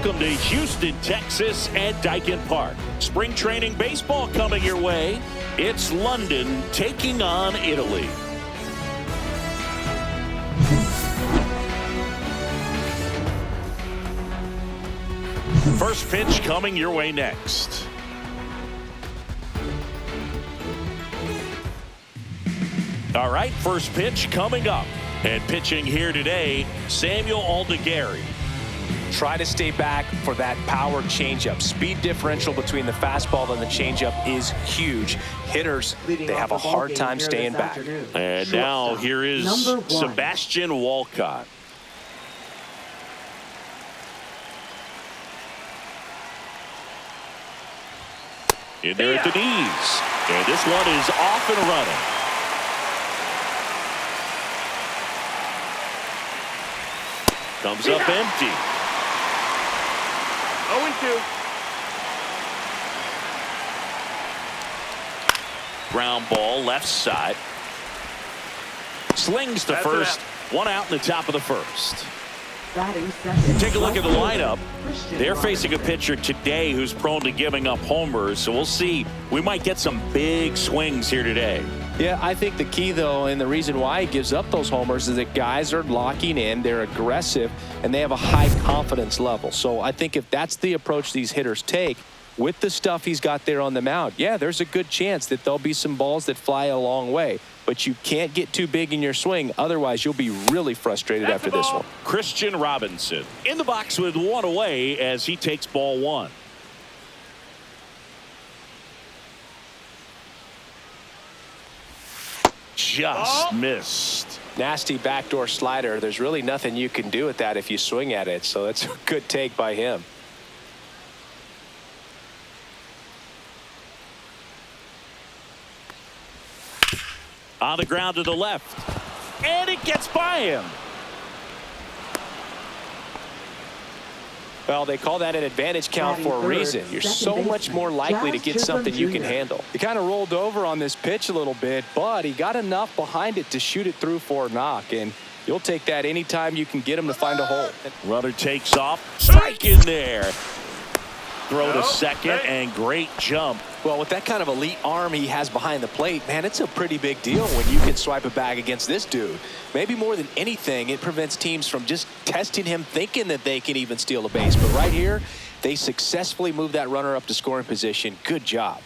Welcome to Houston, Texas and Dyken Park. Spring training baseball coming your way. It's London taking on Italy. First pitch coming your way next. All right, first pitch coming up. And pitching here today, Samuel Aldegari. Try to stay back for that power changeup. Speed differential between the fastball and the changeup is huge. Hitters, they have a hard time staying back. And now here is Sebastian Walcott. In there at the knees. And this one is off and running. Comes up empty. 0-2. Ground ball left side. Slings to first. One out in the top of the first. Take a look at the lineup. They're facing a pitcher today who's prone to giving up homers. So we'll see. We might get some big swings here today. Yeah, I think the key, though, and the reason why he gives up those homers is that guys are locking in, they're aggressive, and they have a high confidence level. So I think if that's the approach these hitters take, with the stuff he's got there on the mound, yeah, there's a good chance that there'll be some balls that fly a long way. But you can't get too big in your swing, otherwise you'll be really frustrated after this one. Christian Robinson in the box with one away as he takes ball one. Just missed. Nasty backdoor slider. There's really nothing you can do with that if you swing at it. So that's a good take by him. On the ground to the left. And it gets by him. Well, they call that an advantage count for a reason. You're so much more likely to get something you can handle. He kind of rolled over on this pitch a little bit, but he got enough behind it to shoot it through for a knock. And you'll take that anytime you can get him to find a hole. Runner takes off. Strike in there. Throw to second and great jump. Well, with that kind of elite arm he has behind the plate, man, it's a pretty big deal when you can swipe a bag against this dude. Maybe more than anything, it prevents teams from just testing him thinking that they can even steal a base. But right here, they successfully moved that runner up to scoring position. Good job.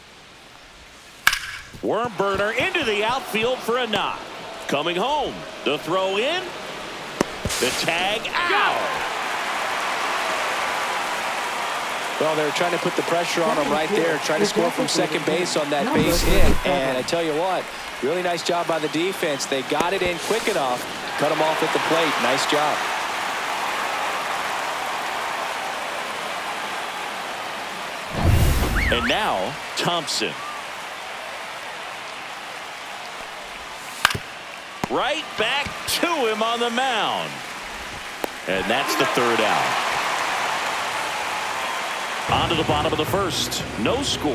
Worm burner into the outfield for a knock. Coming home. The throw in. The tag out. Well, they're trying to put the pressure on him right there, trying to score from second base on that base hit. And I tell you what, really nice job by the defense. They got it in quick enough, cut him off at the plate. Nice job. And now, Thompson. Right back to him on the mound. And that's the third out. On to the bottom of the first. No score.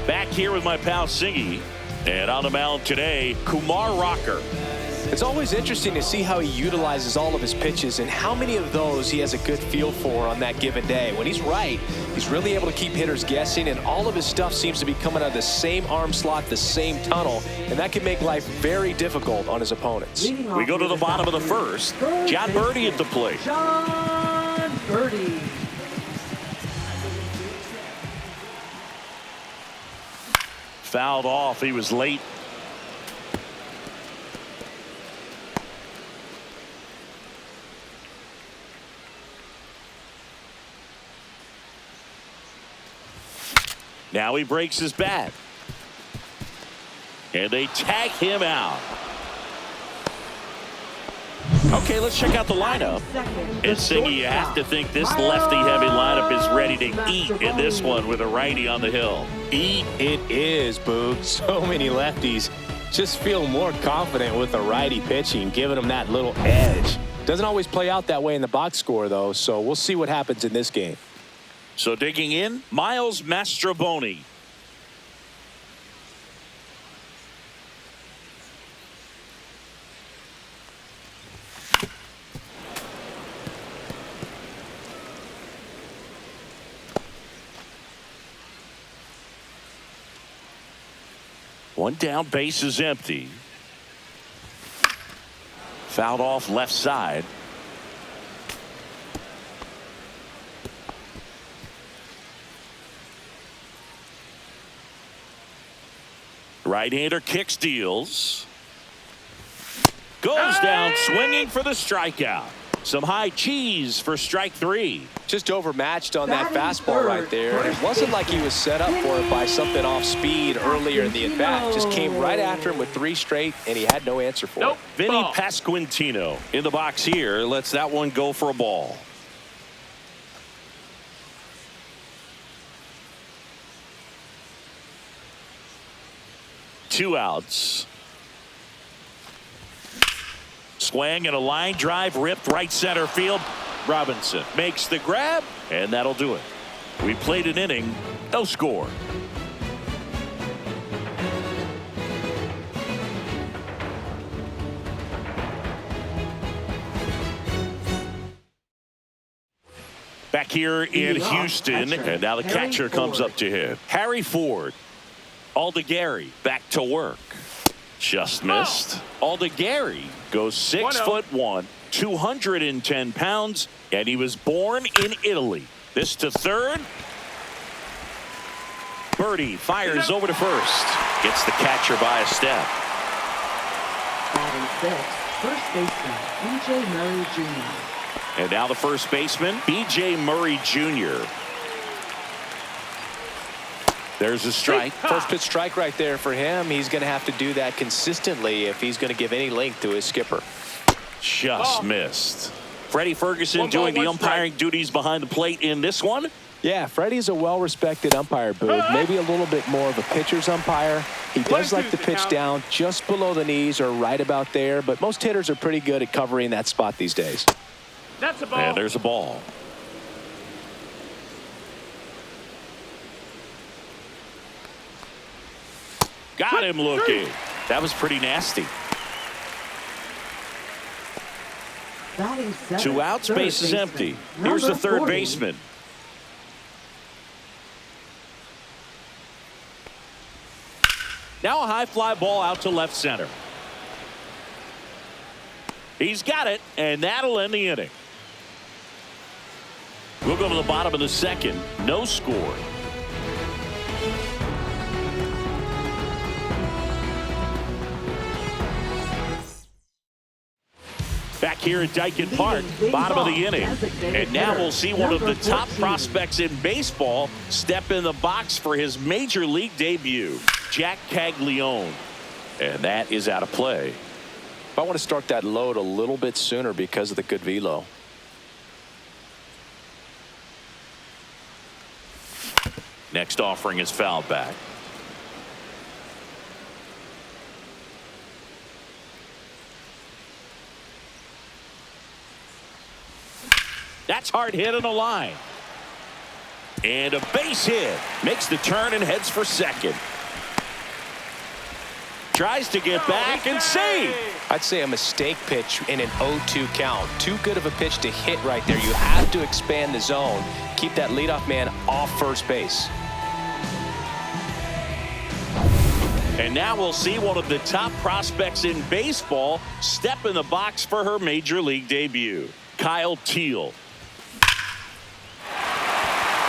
Back here with my pal Singy. And on the mound today, Kumar Rocker. It's always interesting to see how he utilizes all of his pitches and how many of those he has a good feel for on that given day. When he's right, he's really able to keep hitters guessing, and all of his stuff seems to be coming out of the same arm slot, the same tunnel, and that can make life very difficult on his opponents. We go to the bottom of the first. John Birdie at the plate. John Birdie. Fouled off. He was late. Now he breaks his bat. And they tag him out. Okay, let's check out the lineup. And Singy, you have to think this lefty-heavy lineup is ready to eat in this one with a righty on the hill. Eat it is, Boog. So many lefties just feel more confident with a righty pitching, giving them that little edge. Doesn't always play out that way in the box score, though, so we'll see what happens in this game. So digging in, Miles Mastrobuoni. One down, base is empty. Fouled off left side. Right-hander kicks, deals. Goes down swinging for the strikeout. Some high cheese for strike 3. Just overmatched on that fastball right there. And it wasn't like he was set up for it by something off speed earlier in the at-bat. Just came right after him with 3 straight, and he had no answer for it. Vinny Pasquantino in the box here. Lets that one go for a ball. Two outs. Swing and a line drive ripped right center field. Robinson makes the grab, and that'll do it. We played an inning, no score. Back here in Houston, and now the catcher comes up to hit. Harry Ford. Aldegary back to work. Just missed. Aldegary goes 6'1", 210 pounds, and he was born in Italy. This to third. Birdie fires over to first. Gets the catcher by a step. Batting sixth, first baseman, B.J. Murray Jr. And now the first baseman, B.J. Murray Jr. There's a strike. First pitch strike right there for him. He's going to have to do that consistently if he's going to give any length to his skipper. Just missed. Freddie Ferguson doing the umpiring duties behind the plate in this one. Yeah, Freddie's a well-respected umpire, Boog. Maybe a little bit more of a pitcher's umpire. He does like to pitch down just below the knees or right about there, but most hitters are pretty good at covering that spot these days. That's a ball. And there's a ball. Got him looking. That was pretty nasty. Two outs, base is empty. Here's the third baseman. Now a high fly ball out to left center. He's got it, and that'll end the inning. We'll go to the bottom of the second. No score. Back here at Daikin Park, bottom of the inning. And now we'll see one of the top prospects in baseball step in the box for his major league debut, Jack Caglione. And that is out of play. I want to start that load a little bit sooner because of the good velo. Next offering is fouled back. That's hard hit on the line. And a base hit. Makes the turn and heads for second. Tries to get back and save. I'd say a mistake pitch in an 0-2 count. Too good of a pitch to hit right there. You have to expand the zone. Keep that leadoff man off first base. And now we'll see one of the top prospects in baseball step in the box for her major league debut, Kyle Teel.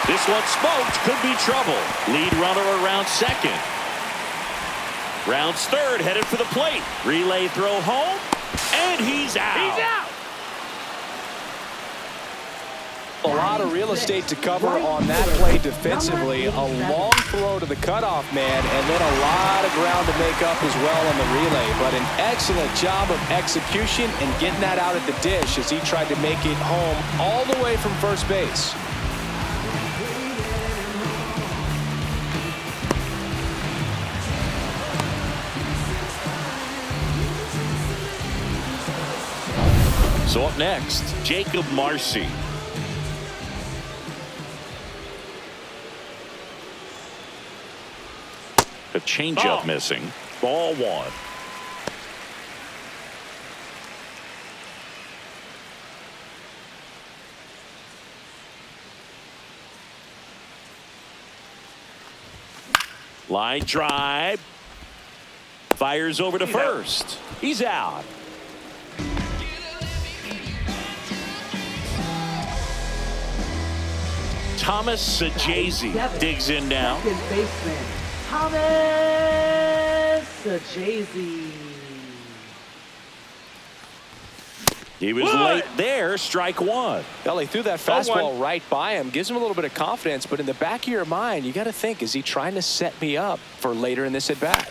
This one smoked, could be trouble. Lead runner around second. Rounds third, headed for the plate. Relay throw home, and he's out. He's out. A lot of real estate to cover on that play defensively. A long throw to the cutoff man, and then a lot of ground to make up as well on the relay. But an excellent job of execution and getting that out at the dish as he tried to make it home all the way from first base. So up next, Jacob Marcy. A changeup missing. Ball one. Line drive. Fires over to first. He's out. Thomas Sajazi digs in now. Second baseman, Thomas Sajazi. He was late there, strike one. Well, he threw that fastball right by him. Gives him a little bit of confidence, but in the back of your mind, you got to think, is he trying to set me up for later in this at-bat?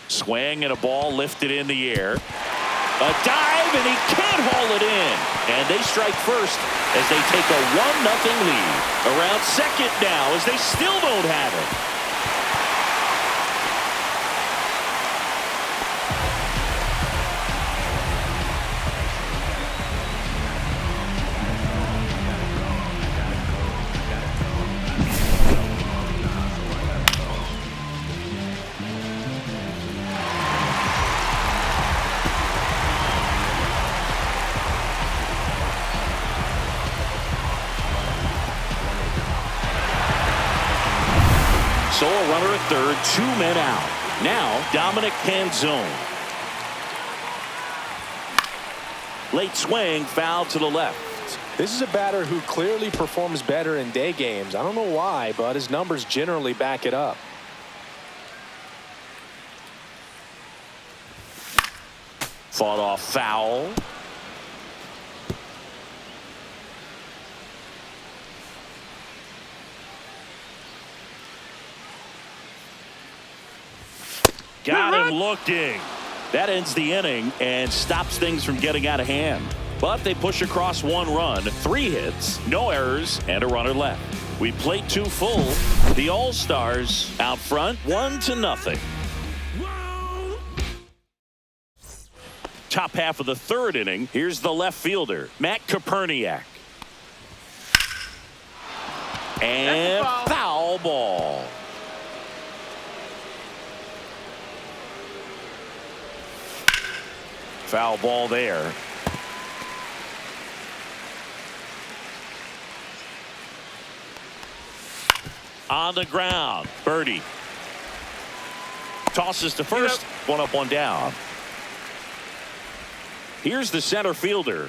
Swing and a ball lifted in the air. A dive, and he can't haul it in. And they strike first as they take a 1-0 lead. Around second now as they still don't have it. So a runner at third, 2 men out. Now Dominic Canzone. Late swing, foul to the left. This is a batter who clearly performs better in day games. I don't know why, but his numbers generally back it up. Fought off foul. Got him looking. That ends the inning and stops things from getting out of hand. But they push across 1 run, 3 hits, no errors, and a runner left. We played 2 full. The All-Stars out front, 1-0. Top half of the 3rd inning. Here's the left fielder, Matt Koperniak. And foul ball. Foul ball there. On the ground, Birdie tosses to first. 1 up, 1 down. Here's the center fielder.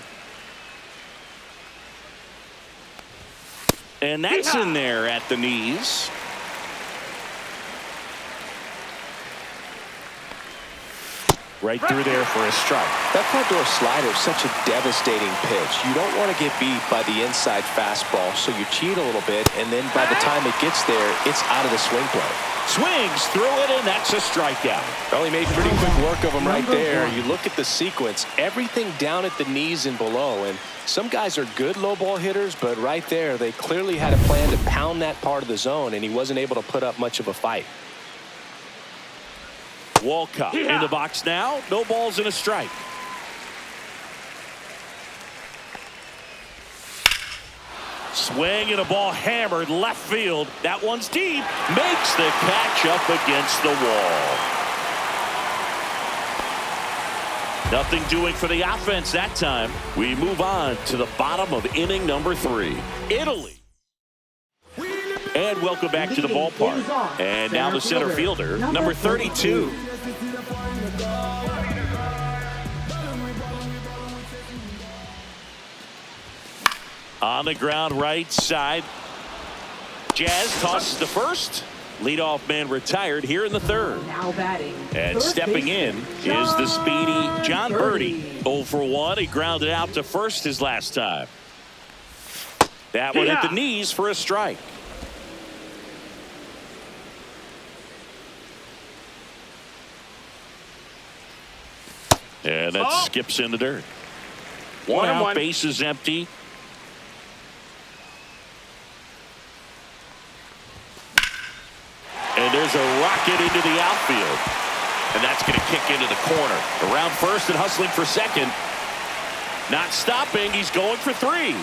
And that's in there at the knees. Right through there for a strike. That front door slider is such a devastating pitch. You don't want to get beat by the inside fastball, so you cheat a little bit, and then by the time it gets there, it's out of the swing play. Swings through it, and that's a strikeout. Well, he made pretty quick work of him right there. You look at the sequence, everything down at the knees and below, and some guys are good low ball hitters, but right there, they clearly had a plan to pound that part of the zone, and he wasn't able to put up much of a fight. Walcott in the box now. No balls and a strike. Swing and a ball hammered left field. That one's deep. Makes the catch up against the wall. Nothing doing for the offense that time. We move on to the bottom of inning number 3. Italy. And welcome back to the ballpark. And now the center fielder, number 32. On the ground right side. Jazz tosses to first. Leadoff man retired here in the 3rd. Now batting. And stepping in is the speedy John Birdie. 0 for 1. He grounded out to first his last time. That one at the knees for a strike. And that skips in the dirt. 1 out, base is empty. And there's a rocket into the outfield. And that's going to kick into the corner. Around first and hustling for second. Not stopping. He's going for 3.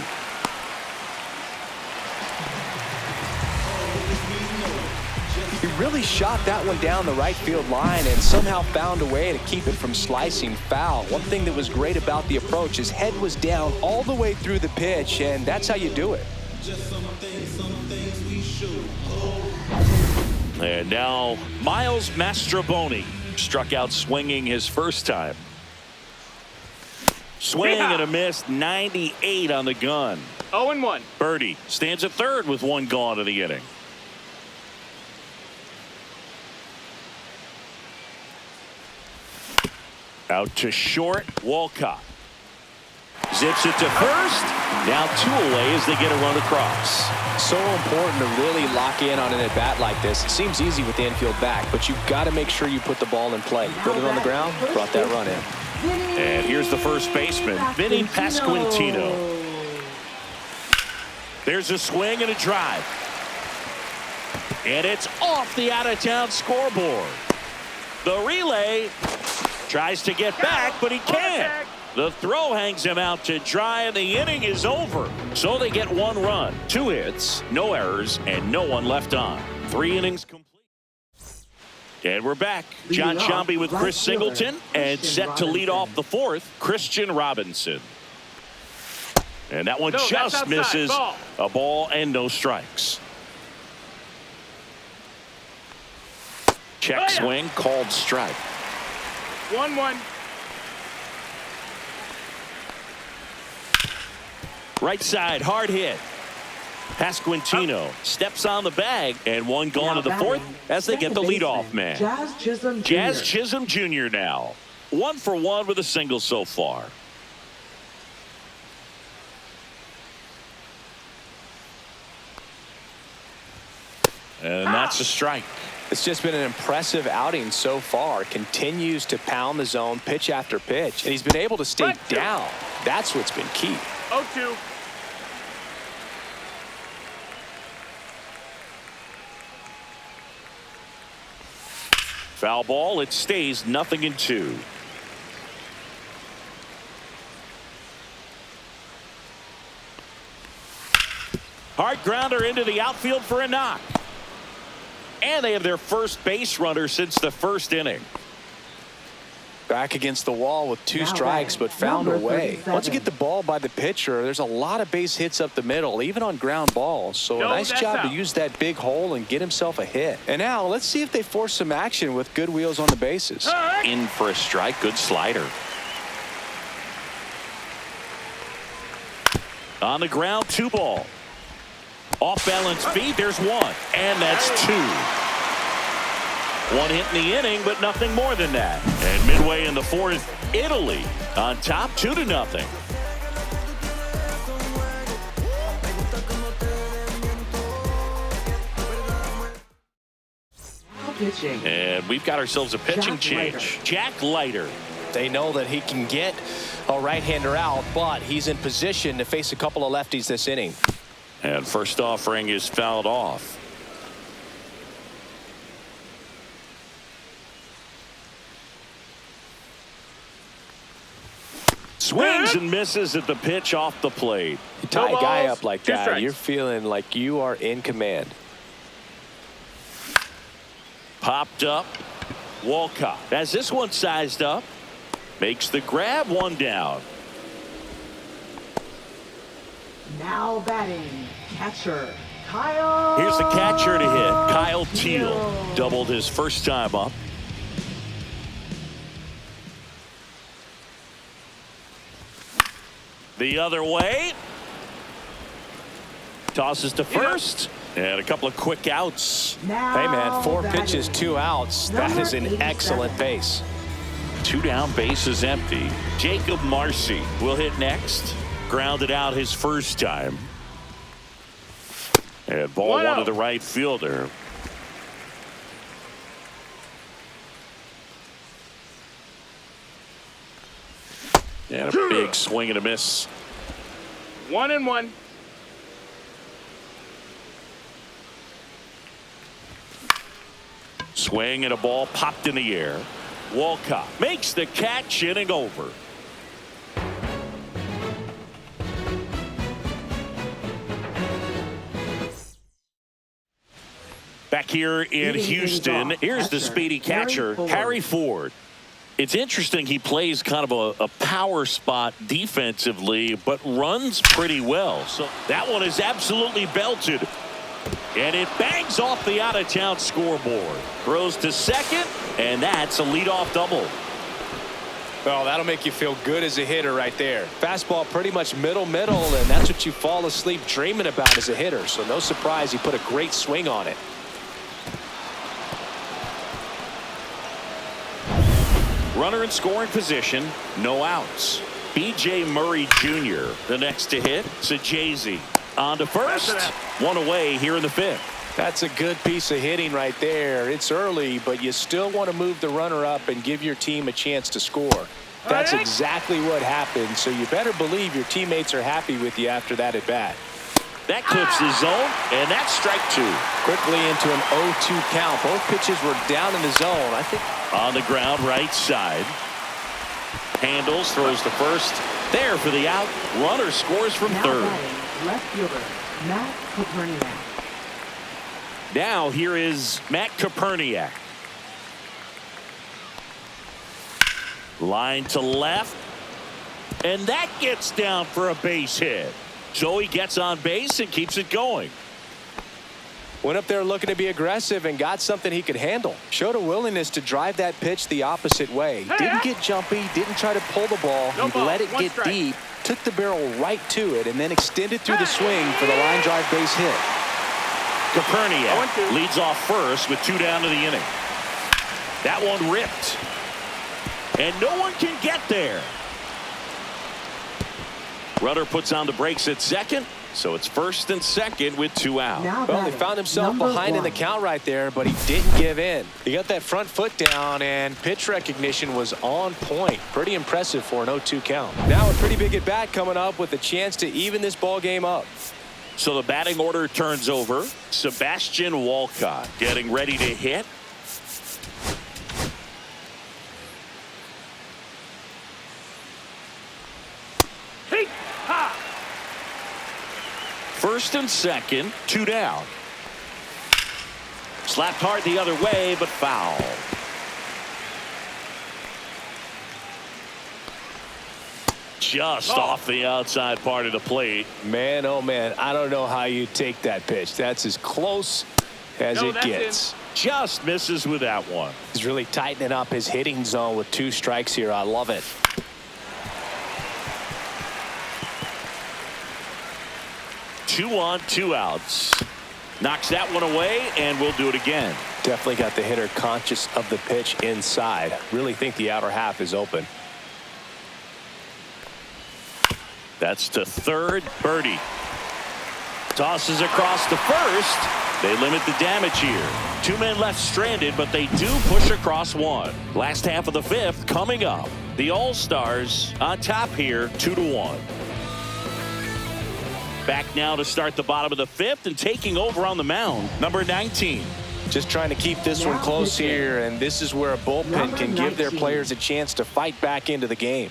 He really shot that one down the right field line and somehow found a way to keep it from slicing foul. One thing that was great about the approach, his head was down all the way through the pitch, and that's how you do it. And now Miles Mastrobuoni, Struck out swinging his first time. Swing and a miss. 98 on the gun. 0-1. Birdie stands at third with one gone in the inning. Out to short. Walcott zips it to first. Now 2 away as they get a run across. So important to really lock in on an at bat like this. It seems easy with the infield back, but you've got to make sure you put the ball in play. Put it on the ground, brought that run in. And here's the first baseman, Vinny Pasquantino. There's a swing and a drive. And it's off the out-of-town scoreboard. The relay tries to get back, but he can't. The throw hangs him out to dry, and the inning is over. So they get 1 run, 2 hits, no errors, and no one left on. 3 innings complete. And we're back. John Shambi with Chris Singleton, and set to lead off the 4th, Christian Robinson. And that one just misses. A ball and no strikes. Check swing, called strike. 1-1. Right side, hard hit. Pasquantino steps on the bag, and 1 gone to the 4th as they get the leadoff man. Jazz Chisholm Jr. now. 1 for 1 with a single so far. And that's a strike. It's just been an impressive outing so far. Continues to pound the zone pitch after pitch, and he's been able to stay down. That's what's been key. 0-2. Foul ball. It stays 0-2. Hard grounder into the outfield for a knock. And they have their first base runner since the 1st inning. Back against the wall with 2 strikes, but found a way. Once you get the ball by the pitcher, there's a lot of base hits up the middle, even on ground balls. So a nice job to use that big hole and get himself a hit. And now let's see if they force some action with good wheels on the bases. In for a strike. Good slider. On the ground, 2 ball. Off balance feet. There's 1. And that's 2. 1 hit in the inning, but nothing more than that. And midway in the 4th, Italy on top 2-0. And we've got ourselves a pitching change. Jack Leiter. They know that he can get a right-hander out, but he's in position to face a couple of lefties this inning. And first offering is fouled off. Swings and misses at the pitch off the plate. You tie a guy up like that, you're feeling like you are in command. Popped up. Walcott has this one sized up. Makes the grab. 1 down. Now batting, catcher Kyle. Here's the catcher to hit. Kyle Teal doubled his first time up. The other way. Tosses to first. And a couple of quick outs. Now hey, man, 4 pitches, batting, 2 outs. That is an excellent pace. 2 down, bases empty. Jacob Marcy will hit next. Grounded out his first time. And ball 1 to the right fielder. And a big swing and a miss. 1-1. Swing and a ball popped in the air. Walcott makes the catch. Inning over. Back here in Houston, here's the speedy catcher, Harry Ford. It's interesting, he plays kind of a power spot defensively, but runs pretty well. So that one is absolutely belted. And it bangs off the out-of-town scoreboard. Throws to second, and that's a leadoff double. Well, that'll make you feel good as a hitter right there. Fastball pretty much middle, and that's what you fall asleep dreaming about as a hitter. So no surprise he put a great swing on it. Runner in scoring position, no outs. B.J. Murray Jr. the next to hit. Sajazi on to first. One away here in the fifth. That's a good piece of hitting right there. It's early, but you still want to move the runner up and give your team a chance to score. That's exactly what happened, so you better believe your teammates are happy with you after that at bat. That clips the zone, and that's strike two. Quickly into an 0-2 count. Both pitches were down in the zone. I think on the ground right side. Handles, throws to first. There for the out. Runner scores from third. Left fielder, Matt Koperniak. Now here is Matt Koperniak. Line to left. And that gets down for a base hit. So he gets on base and keeps it going. Went up there looking to be aggressive and got something he could handle. Showed a willingness to drive that pitch the opposite way. Didn't get jumpy, didn't try to pull the ball. He let it get deep, took the barrel right to it, and then extended through the swing for the line drive base hit. Koperniak leads off first with 2 down to the inning. That one ripped. And no one can get there. Runner puts on the brakes at second. So it's first and second with 2 out. Well, he found himself behind in the count right there, but he didn't give in. He got that front foot down, and pitch recognition was on point. Pretty impressive for an 0-2 count. Now a pretty big at bat coming up with a chance to even this ball game up. So the batting order turns over. Sebastian Walcott getting ready to hit. First and second, 2 down. Slapped hard the other way, but foul. Just off the outside part of the plate. Man, oh man, I don't know how you take that pitch. That's as close as it gets. Just misses with that one. He's really tightening up his hitting zone with 2 strikes here. I love it. 2 on, 2 outs. Knocks that one away, and we'll do it again. Definitely got the hitter conscious of the pitch inside. Really think the outer half is open. That's to third. Birdie tosses across to first. They limit the damage here. 2 men left stranded, but they do push across 1. Last half of the fifth coming up. The All-Stars on top here, 2-1. Back now to start the bottom of the fifth, and taking over on the mound, number 19. Just trying to keep this one close here, and this is where a bullpen can give their players a chance to fight back into the game.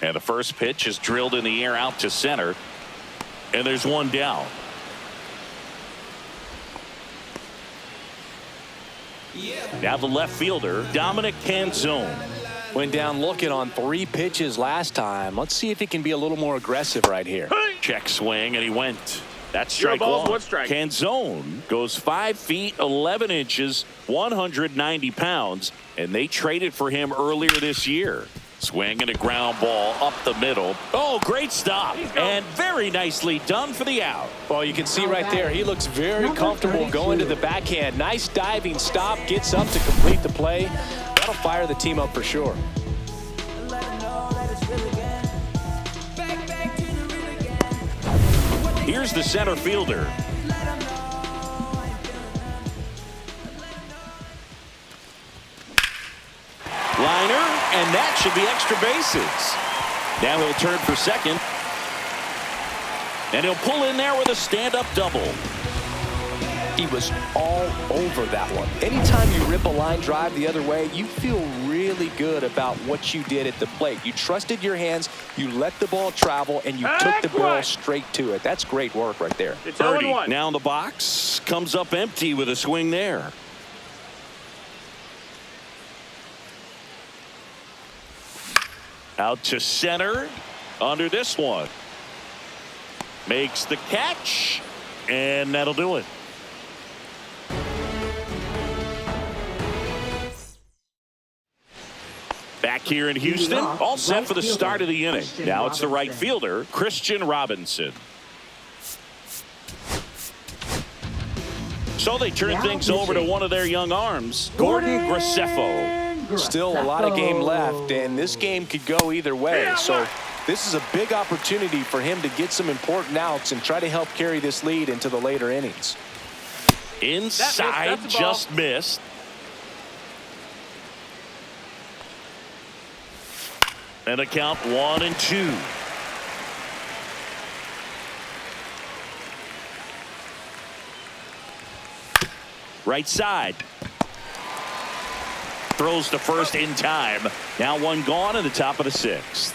And the first pitch is drilled in the air out to center, and there's 1 down. Now the left fielder, Dominic Canzone. Went down looking on 3 pitches last time. Let's see if he can be a little more aggressive right here. Check swing, and he went. That's strike balls, 1. strike. Canzone goes 5 feet 11 inches, 190 pounds, and they traded for him earlier this year. Swing and a ground ball up the middle. Oh, great stop, and very nicely done for the out. Well, you can see right there, he looks very comfortable going to the backhand. Nice diving stop, gets up to complete the play. That'll fire the team up for sure. Here's the center fielder. Liner, and that should be extra bases. Now he'll turn for second. And he'll pull in there with a stand-up double. He was all over that one. Anytime you rip a line drive the other way, you feel really good about what you did at the plate. You trusted your hands, you let the ball travel, and you took the ball straight to it. That's great work right there. It's Birdie 0-1. now in the box, comes up empty with a swing there. Out to center under this one. Makes the catch. And that'll do it. Back here in Houston, all set for the start of the inning. Now it's the right fielder, Christian Robinson. So they turn things over to one of their young arms, Gordon Graceffo. Still a lot of game left, and this game could go either way. So this is a big opportunity for him to get some important outs and try to help carry this lead into the later innings. Inside, just missed. And a count 1-2. Right side. Throws to first in time. Now one gone in the top of the sixth.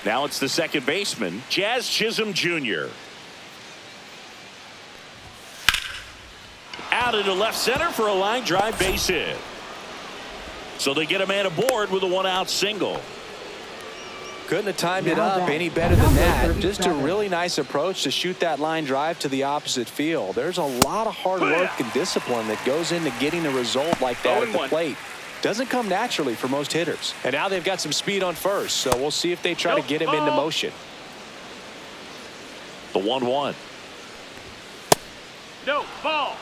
Now it's the second baseman, Jazz Chisholm Jr. Out into left center for a line drive base hit. So they get a man aboard with a one-out single. Couldn't have timed it up any better than that. Just a really nice approach to shoot that line drive to the opposite field. There's a lot of hard work and discipline that goes into getting a result like that at the plate. Doesn't come naturally for most hitters. And now they've got some speed on first, so we'll see if they try to get him into motion. The 1-1. No, ball.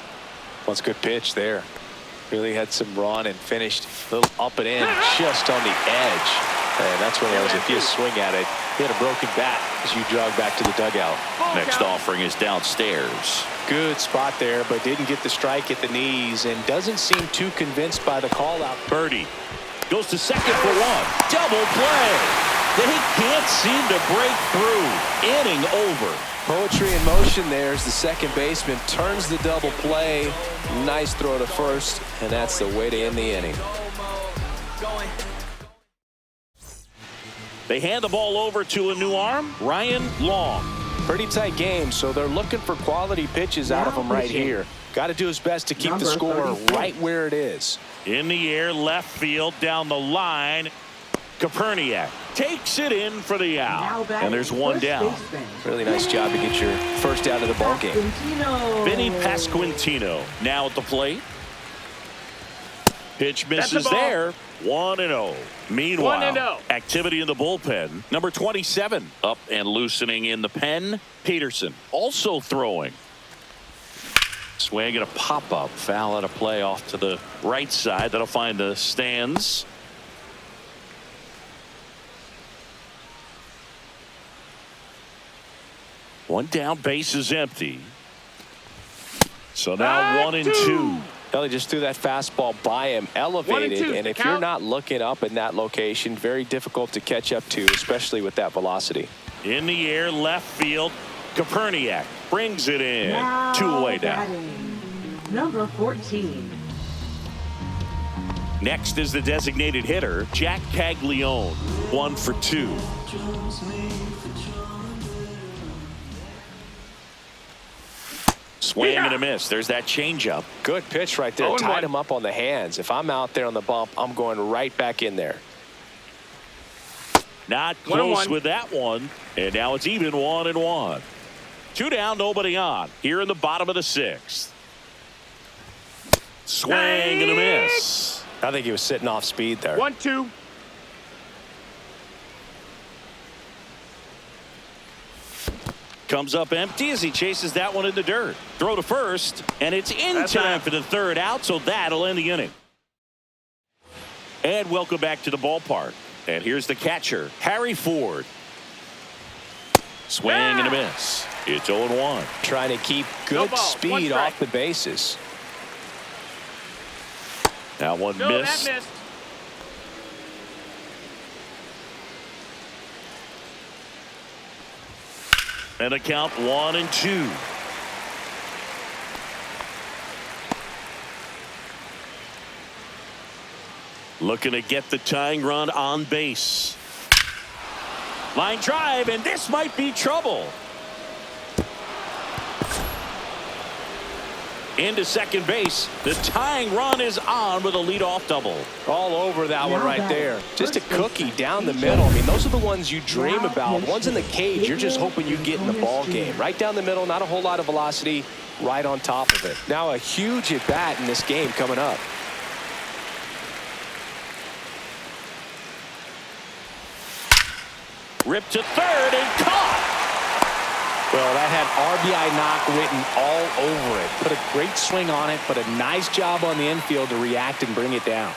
That's a good pitch there. Really had some run and finished a little up and in just on the edge. And that's one of those, if you swing at it, hit a broken bat as you jog back to the dugout. Next offering is downstairs. Good spot there, but didn't get the strike at the knees and doesn't seem too convinced by the call out. Birdie goes to second for one. Double play. They can't seem to break through. Inning over. Poetry in motion there as the second baseman turns the double play. Nice throw to first, and that's the way to end the inning. They hand the ball over to a new arm, Ryan Long. Pretty tight game, so they're looking for quality pitches out of him right here. Got to do his best to keep the score right where it is. In the air, left field, down the line. Koperniak takes it in for the out. And there's one down. Really nice job to get your first out of the ball game. Vinny Pasquantino now at the plate. Pitch misses there. 1-0. Meanwhile, 1-0. activity in the bullpen. Number 27 up and loosening in the pen. Peterson also throwing. Swing and a pop-up. Foul out of play off to the right side. That'll find the stands. One down, base is empty. So now 1-2. Well, he just threw that fastball by him, elevated, and if you're not looking up in that location, very difficult to catch up to, especially with that velocity. In the air, left field. Koperniak brings it in. Two-away down. Number 14. Next is the designated hitter, Jack Caglione. 1 for 2. Swing and a miss. There's that changeup. Good pitch right there. Tied him up on the hands. If I'm out there on the bump, I'm going right back in there. Not close with that one. And now it's even 1-1. 2 down, nobody on. Here in the bottom of the sixth. Swing and a miss. I think he was sitting off speed there. 1-2. Comes up empty as he chases that one in the dirt. Throw to first, and it's in time for the third out, so that'll end the inning. And welcome back to the ballpark. And here's the catcher, Harry Ford. Swing and a miss. It's 0-1. Trying to keep good speed off the bases. Now one miss. That missed. And a count 1-2. Looking to get the tying run on base. Line drive, and this might be trouble. Into second base. The tying run is on with a leadoff double. All over that one right there. Just a cookie down the middle. I mean, those are the ones you dream about. Ones in the cage, you're just hoping you get in the ball game. Right down the middle, not a whole lot of velocity, right on top of it. Now a huge at bat in this game coming up. Ripped to third and caught. Well, that had RBI knock written all over it. Put a great swing on it, but a nice job on the infield to react and bring it down.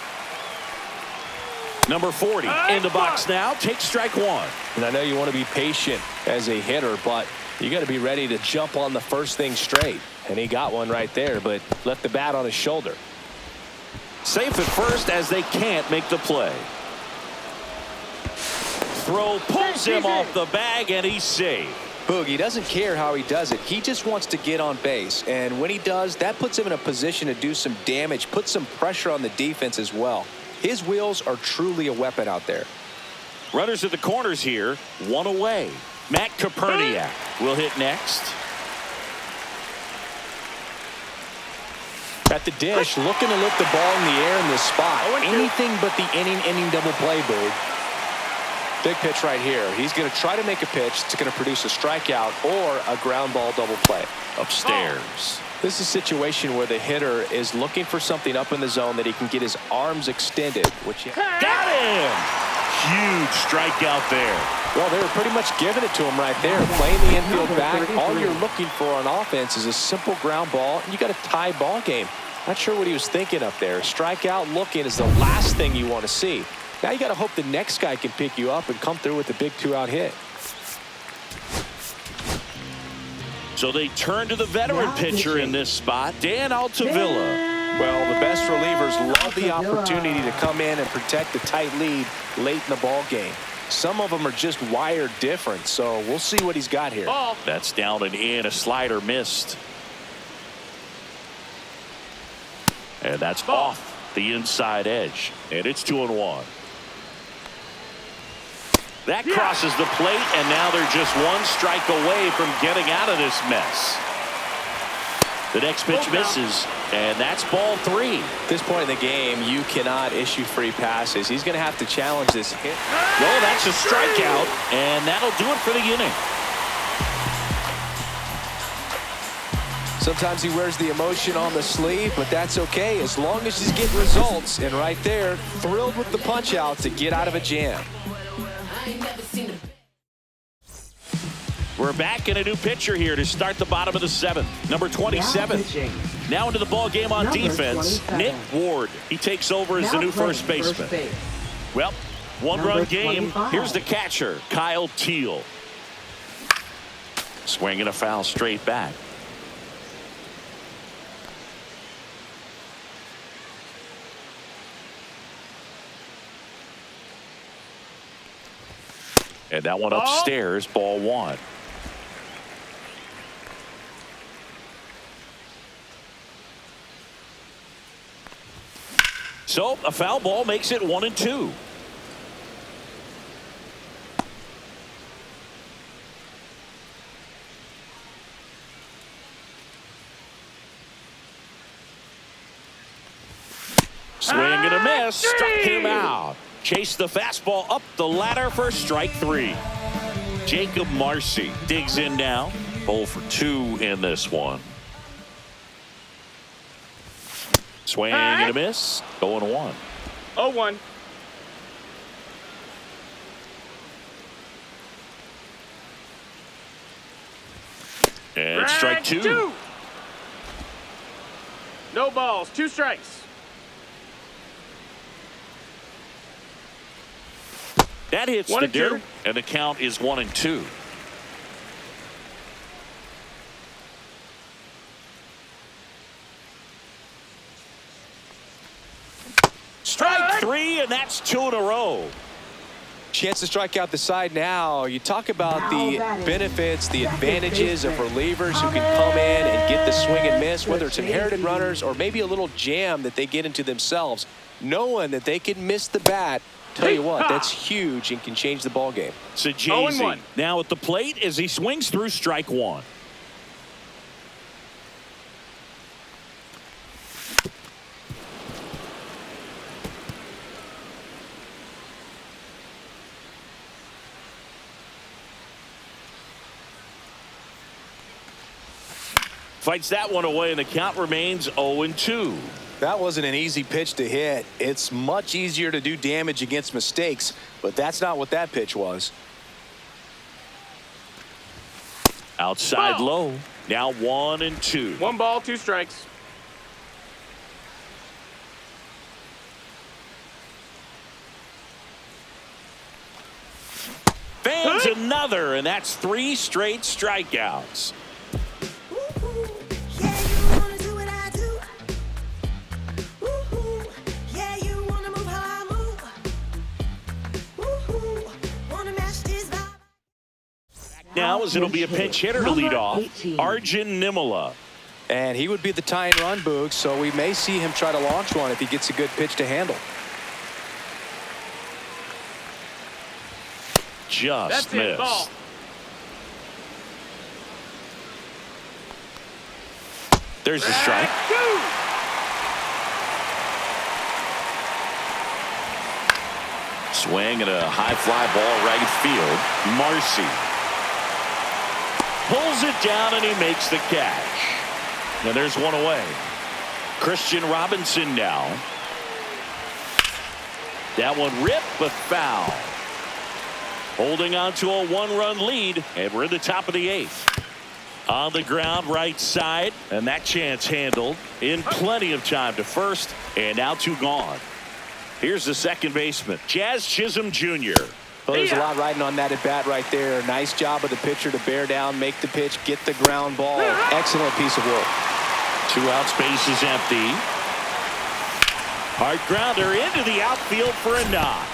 Number 40 in the box now. Take strike one. And I know you want to be patient as a hitter, but you got to be ready to jump on the first thing straight. And he got one right there, but left the bat on his shoulder. Safe at first as they can't make the play. Throw pulls him off the bag, and he's safe. Boog, he doesn't care how he does it. He just wants to get on base. And when he does, that puts him in a position to do some damage, put some pressure on the defense as well. His wheels are truly a weapon out there. Runners at the corners here, one away. Matt Koperniak will hit next. At the dish, looking to lift the ball in the air in this spot. Anything but the inning double play, Boog. Big pitch right here. He's going to try to make a pitch that's going to produce a strikeout or a ground ball double play. Upstairs. This is a situation where the hitter is looking for something up in the zone that he can get his arms extended. Got him! Huge strikeout there. Well, they were pretty much giving it to him right there. Playing the infield back. All you're looking for on offense is a simple ground ball, and you got a tie ball game. Not sure what he was thinking up there. Strikeout looking is the last thing you want to see. Now you got to hope the next guy can pick you up and come through with a big two-out hit. So they turn to the veteran pitcher in this spot, Dan Altavilla. Well, the best relievers love the opportunity to come in and protect the tight lead late in the ball game. Some of them are just wired different, so we'll see what he's got here. That's down and in. A slider missed. And that's off the inside edge. And it's 2-1. That crosses the plate, and now they're just one strike away from getting out of this mess. The next pitch misses, and that's ball 3. At this point in the game, you cannot issue free passes. He's going to have to challenge this hit. Well, that's a strikeout, and that'll do it for the inning. Sometimes he wears the emotion on the sleeve, but that's okay as long as he's getting results. And right there, thrilled with the punch out to get out of a jam. We're back in a new pitcher here to start the bottom of the 7th. Number 27. Now into the ball game on defense, Nick Ward. He takes over as the new first baseman. Well, one-run game. Here's the catcher, Kyle Teal. Swinging a foul straight back. And that one upstairs, ball 1. So a foul ball makes it 1-2. Swing and a miss. Struck him out. Chase the fastball up the ladder for strike 3. Jacob Marcy digs in now. 0 for 2 in this one. Swing and a miss. 0-1. 0-1. And strike 2. No balls, 2 strikes. That hits the dirt, and the count is 1-2. Strike 3, and that's 2 in a row. Chance to strike out the side now. You talk about the benefits, the advantages of relievers who can come in and get the swing and miss, whether it's inherited runners or maybe a little jam that they get into themselves. Knowing that they can miss the bat, tell you what, that's huge and can change the ball game. Sajazi now at the plate as he swings through strike 1. Fights that one away, and the count remains 0-2. That wasn't an easy pitch to hit. It's much easier to do damage against mistakes, but that's not what that pitch was. Outside Ball. low. Now 1-2. 1 ball, 2 strikes. Fans another, and that's 3 straight strikeouts. Now as it'll be a pinch hitter to lead off, Arjun Nimala. And he would be the tying run, Boog, so we may see him try to launch one if he gets a good pitch to handle. Just That's it, ball. missed. There's the strike. Swing and a high fly ball right field. Marcy pulls it down and he makes the catch. Now there's one away. Christian Robinson now. That one ripped but foul. Holding on to a 1-run lead, and we're in the top of the 8th. On the ground, right side, and that chance handled in plenty of time to first, and now 2 gone. Here's the second baseman, Jazz Chisholm Jr. Well, there's a lot riding on that at bat right there. Nice job of the pitcher to bear down, make the pitch, get the ground ball. Excellent piece of work. 2 out, space is empty. Hard grounder into the outfield for a knock.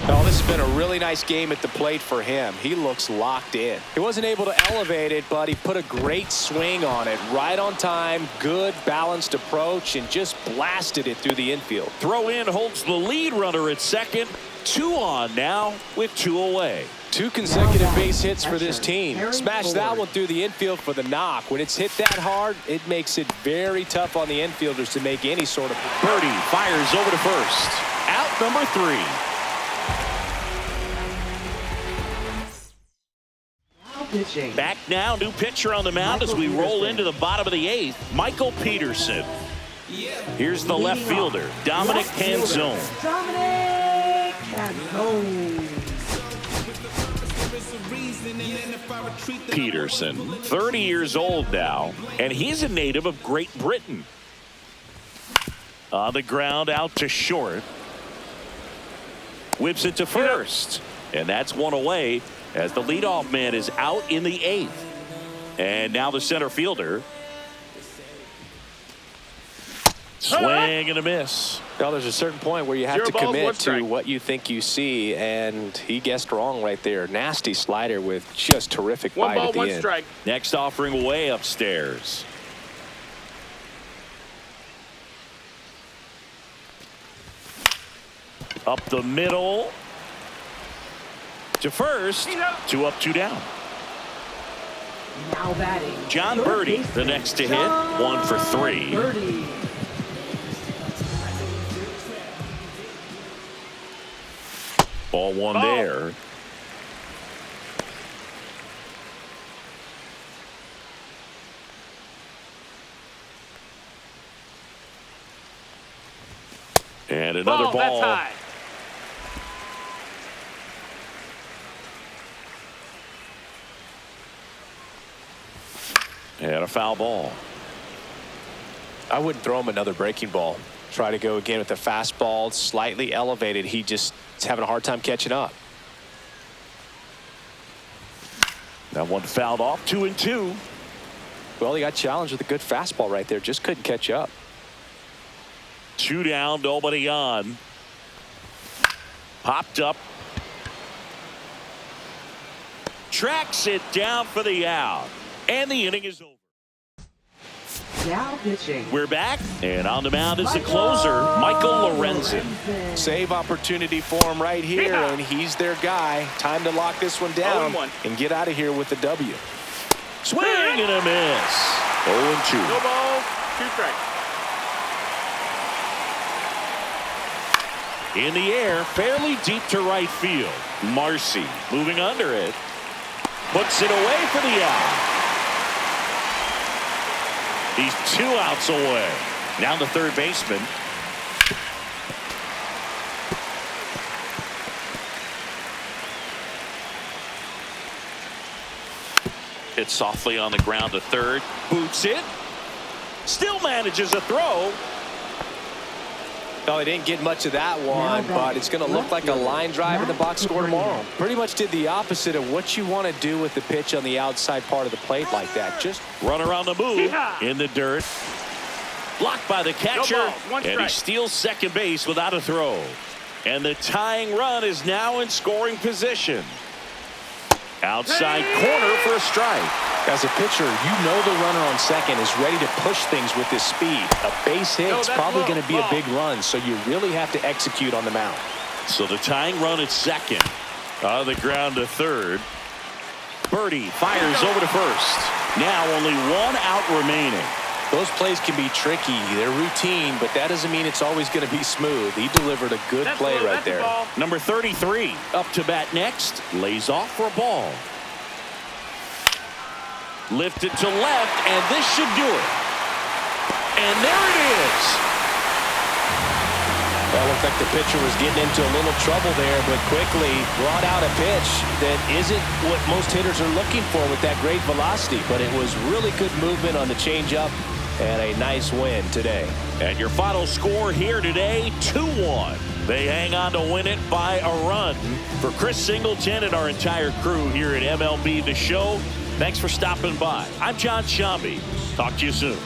Oh, this has been a really nice game at the plate for him. He looks locked in. He wasn't able to elevate it, but he put a great swing on it. Right on time, good balanced approach, and just blasted it through the infield. Throw in holds the lead runner at second. 2 on now with 2 away. 2 consecutive base hits for this team. Smash that one through the infield for the knock. When it's hit that hard, it makes it very tough on the infielders to make any sort of. Birdie fires over to first. Out number 3. Pitching. Back now, new pitcher on the mound as we roll into the bottom of the 8th, Michael Peterson. Here's the left fielder, Dominic Canzone. Dominic Canzone. Peterson, 30 years old now, and he's a native of Great Britain. On the ground, out to short. Whips it to first, and that's 1 away as the leadoff man is out in the 8th. And now the center fielder. Swing and a miss. Well, there's a certain point where you have 0 to balls, 1 commit to strike. what you think you see, and he guessed wrong right there. Nasty slider with just terrific 1 bite ball, at the 1 end. strike. Next offering way upstairs. Up the middle. To first. 2 up, 2 down. Now batting. John third Birdie, baseman, the next to hit. John 1 for 3. Birdie. Ball 1 Ball. there. And another Ball, ball. that's high. And a foul ball. I wouldn't throw him another breaking ball. Try to go again with the fastball, slightly elevated. He just is having a hard time catching up. That one fouled off. 2-2. Well, he got challenged with a good fastball right there. Just couldn't catch up. 2 down, nobody on. Popped up. Tracks it down for the out. And the inning is over. Now pitching. We're back, and on the mound is the closer, Michael Lorenzen. Save opportunity for him right here, and he's their guy. Time to lock this one down 0-1. and get out of here with the W. Swing and a miss. 0-2. 0 balls, 2 strikes. In the air, fairly deep to right field. Marcy moving under it. Puts it away for the out. He's 2 outs away. Now the third baseman. Hit softly on the ground to third. Boots it. Still manages a throw. No, he didn't get much of that one, but it's going to look like a line drive in the box score tomorrow. Pretty much did the opposite of what you want to do with the pitch on the outside part of the plate like that. Just run around the move in the dirt. Blocked by the catcher, and he steals second base without a throw. And the tying run is now in scoring position. Outside corner for a strike. As a pitcher, you know the runner on second is ready to push things with his speed. A base hit is probably going to be a big run, so you really have to execute on the mound. So the tying run at second. On the ground to third. Birdie fires over to first. Now only 1 out remaining. Those plays can be tricky. They're routine, but that doesn't mean it's always going to be smooth. He delivered a good play right there. Number 33 up to bat next. Lays off for a ball. Lifted to left, and this should do it. And there it is. Well, looked like the pitcher was getting into a little trouble there, but quickly brought out a pitch that isn't what most hitters are looking for with that great velocity. But it was really good movement on the changeup and a nice win today. And your final score here today, 2-1. They hang on to win it by a run. For Chris Singleton and our entire crew here at MLB The Show, thanks for stopping by. I'm John Shambi. Talk to you soon.